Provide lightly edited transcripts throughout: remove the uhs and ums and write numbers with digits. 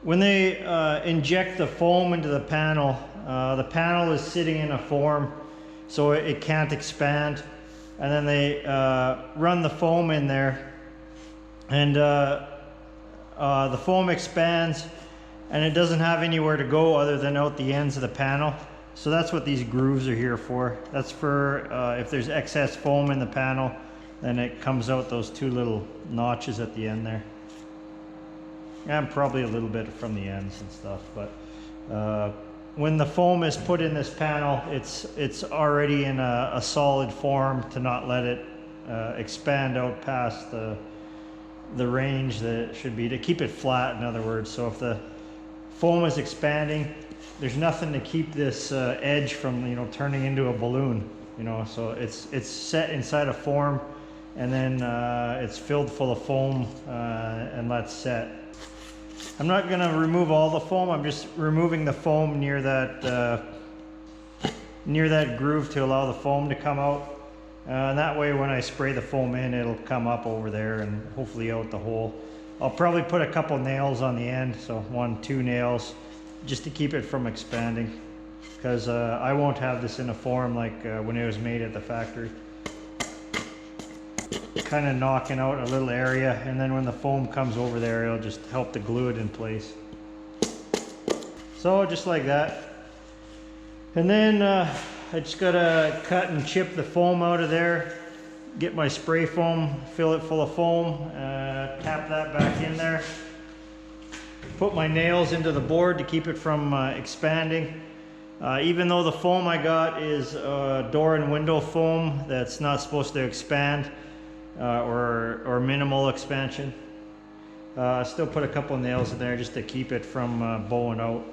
When they inject the foam into the panel is sitting in a form, so it can't expand. And then they run the foam in there, and the foam expands, and it doesn't have anywhere to go other than out the ends of the panel. So that's what these grooves are here for. That's for if there's excess foam in the panel, then it comes out those two little notches at the end there. And probably a little bit from the ends and stuff, but when the foam is put in this panel, it's already in a solid form to not let it expand out past the range that it should be, to keep it flat, in other words. So if the foam is expanding, there's nothing to keep this edge from, you know, turning into a balloon, you know. So it's set inside a form, and then it's filled full of foam and let set. I'm not going to remove all the foam. I'm just removing the foam near that groove to allow the foam to come out. And that way when I spray the foam in, it'll come up over there and hopefully out the hole. I'll probably put a couple nails on the end, so 1, 2 nails, just to keep it from expanding, because I won't have this in a form like when it was made at the factory. Kind of knocking out a little area, and then when the foam comes over there, it'll just help to glue it in place. So just like that. And then I just gotta cut and chip the foam out of there, get my spray foam, fill it full of foam, tap that back in there, put my nails into the board to keep it from expanding. Even though the foam I got is door and window foam that's not supposed to expand, or minimal expansion, I still put a couple nails in there just to keep it from bowing out.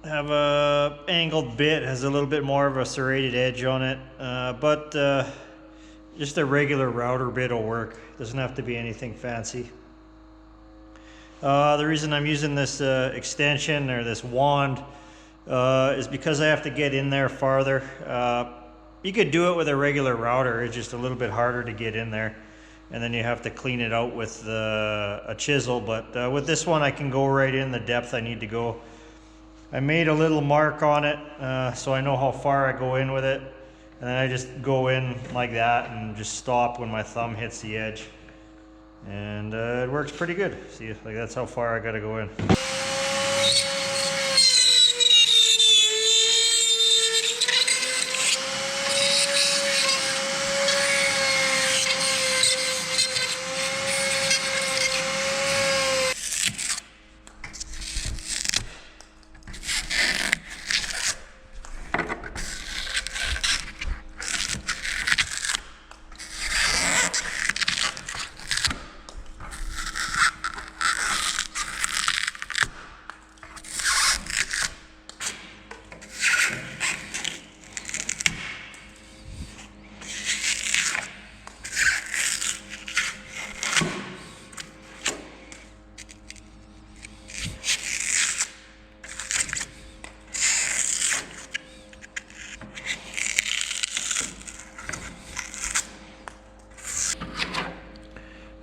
Have a angled bit, has a little bit more of a serrated edge on it, but just a regular router bit will work. Doesn't have to be anything fancy. The reason I'm using this extension, or this wand, is because I have to get in there farther. You could do it with a regular router, it's just a little bit harder to get in there, and then you have to clean it out with a chisel. But with this one I can go right in the depth I need to go. I made a little mark on it, so I know how far I go in with it, and then I just go in like that and just stop when my thumb hits the edge, and it works pretty good. See, like that's how far I gotta go in.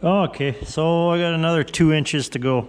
Okay, so I got another 2 inches to go.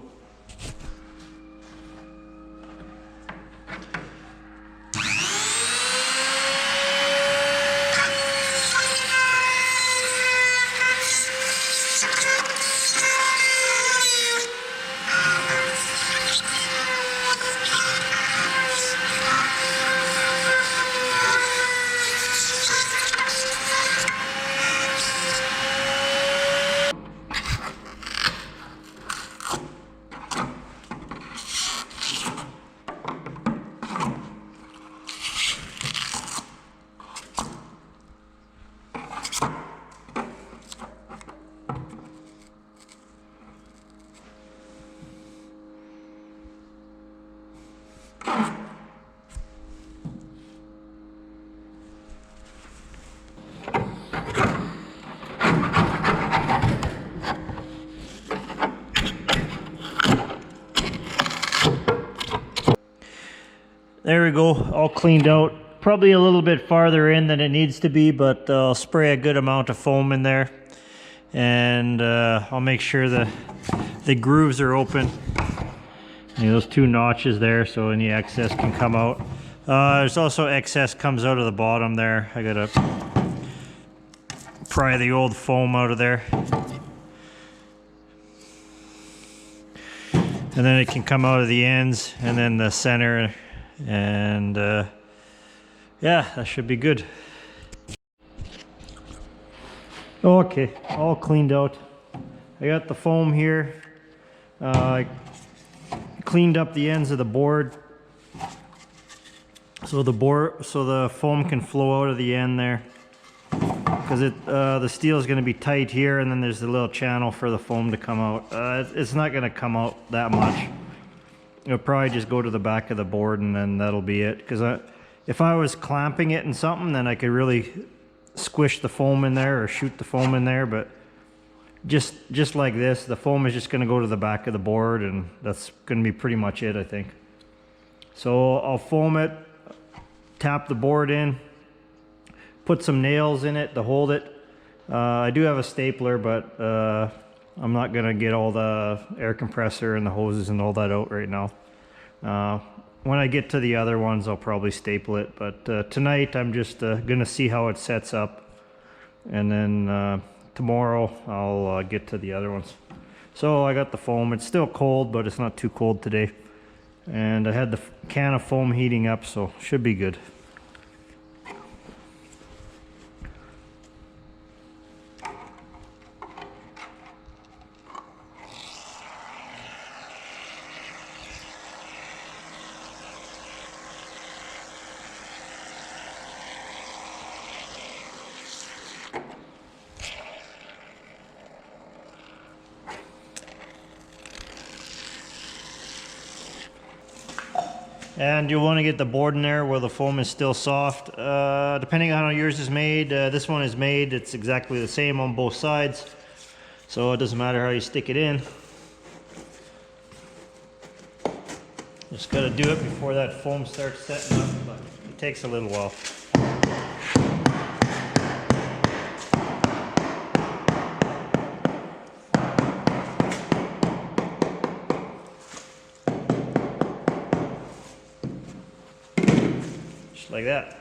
There we go, all cleaned out. Probably a little bit farther in than it needs to be, but I'll spray a good amount of foam in there, and I'll make sure the grooves are open. those two notches there, so any excess can come out. There's also excess comes out of the bottom there. I gotta pry the old foam out of there. And then it can come out of the ends and then the center, and yeah, that should be good. Okay, all cleaned out. I got the foam here. I cleaned up the ends of the board so the foam can flow out of the end there, because the steel is going to be tight here, and then there's a little channel for the foam to come out. It's not going to come out that much. It'll probably just go to the back of the board, and then that'll be it. Because if I was clamping it in something, then I could really squish the foam in there or shoot the foam in there, but just like this, the foam is just going to go to the back of the board, and that's going to be pretty much it, I think. So I'll foam it, tap the board in, put some nails in it to hold it. I do have a stapler, but I'm not going to get all the air compressor and the hoses and all that out right now. When I get to the other ones, I'll probably staple it, but tonight I'm just going to see how it sets up, and then tomorrow I'll get to the other ones. So I got the foam. It's still cold, but it's not too cold today, and I had the can of foam heating up, so should be good. And you'll want to get the board in there where the foam is still soft. Depending on how yours is made, this one is made, it's exactly the same on both sides. So it doesn't matter how you stick it in. Just got to do it before that foam starts setting up, but it takes a little while. Like that.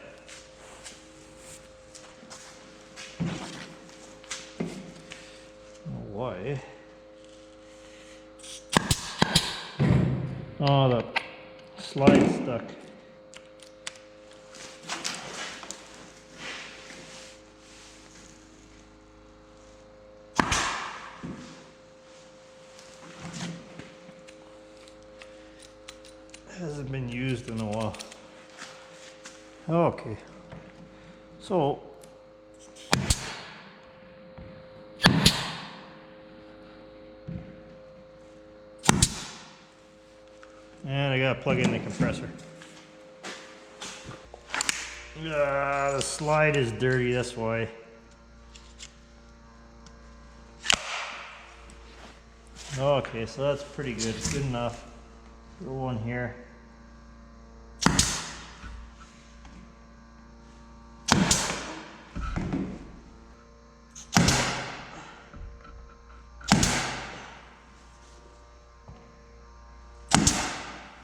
Oh, why? Oh, the slide stuck. Hasn't been used in a while. Okay, so and I gotta plug in the compressor. The slide is dirty, that's why. Okay, so that's pretty good, good enough. Throw one here.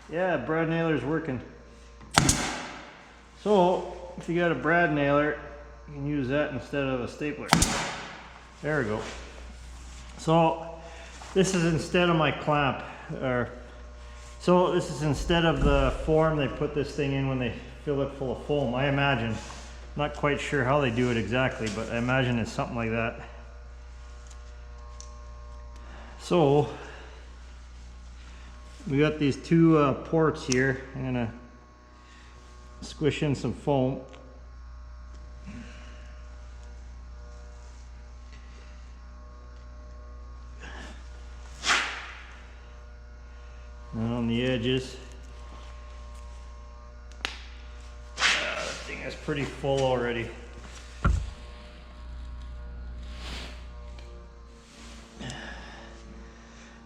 Yeah, brad nailer's working. So, if you got a brad nailer, you can use that instead of a stapler. There we go. So, this is instead of my clamp. So this is instead of the form they put this thing in when they fill it full of foam, I imagine. Not quite sure how they do it exactly, but I imagine it's something like that. So, we got these two ports here. I'm gonna squish in some foam. And on the edges. That thing is pretty full already.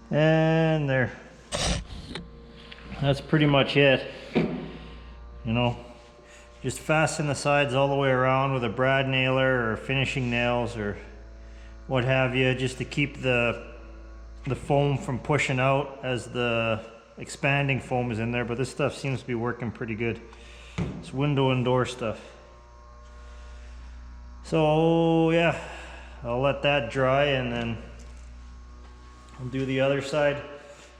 And there. That's pretty much it. You know, just fasten the sides all the way around with a brad nailer or finishing nails or what have you, just to keep the foam from pushing out as the expanding foam is in there, but this stuff seems to be working pretty good. It's window and door stuff. So yeah, I'll let that dry and then I'll do the other side.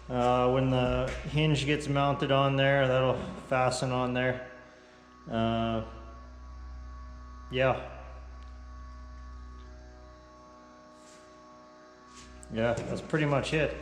When the hinge gets mounted on there, that'll fasten on there. Yeah, that's pretty much it.